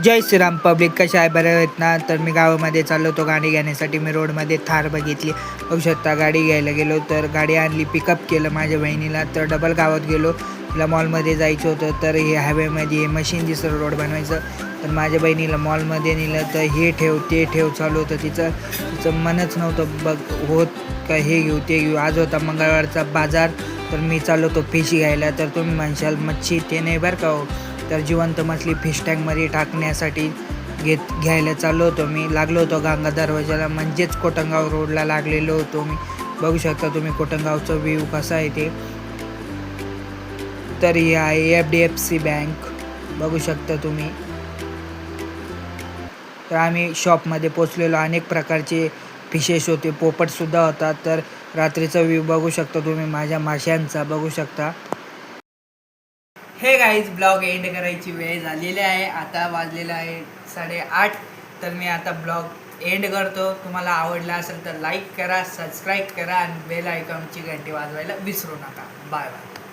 जय Shriram public, कशा आहे? बरं आहेत ना? तर मी गावामध्ये चाललो होतो गाडी घेण्यासाठी. मी रोडमध्ये थार बघितली. बघू शकता, गाडी घ्यायला गेलो तर गाडी आणली, पिकअप केलं माझ्या बहिणीला. तर डबल गावात गेलो, तिला मॉलमध्ये जायचं होतं. तर हे हायवेमध्ये मशीन दिसलं रोड बनवायचं. तर माझ्या बहिणीला मॉलमध्ये नेलं. तर हे ठेव ते ठेव चालू होतं तिचं मनच नव्हतं बघ होत का हे घेऊ ते घेऊ. आज होता मंगळवारचा बाजार. तर मी चाललो होतो फिश घ्यायला. तर तुम्ही म्हणशाल मच्छी ते नाही बरं का हो. तर जिवंत मछली फिश टँकमध्ये टाकण्यासाठी घ्यायला चाललो होतो मी. लागलो होतो गंगा दरवाजाला, म्हणजेच कोटंगाव रोडला लागलेलो होतो मी. बघू शकता तुम्ही कोटंगावचा व्ह्यू कसा आहे ते. तर ही आहे FDFC बँक, बघू शकता तुम्ही. तर आम्ही शॉपमध्ये पोचलेलो. अनेक प्रकारचे फिशेस होते, पोपटसुद्धा होता. तर रात्रीचा व्ह्यू बघू शकता तुम्ही, माझ्या माशांचा बघू शकता. हे गाईज, ब्लॉग एंड करायची वेळ झालेली आहे. आता वाजलेलं आहे 8:30. तर मी आता ब्लॉग एंड करतो. तुम्हाला आवडला असेल तर लाईक करा, सबस्क्राईब करा आणि बेल आयकॉनची घंटी वाजवायला विसरू नका. Bye bye.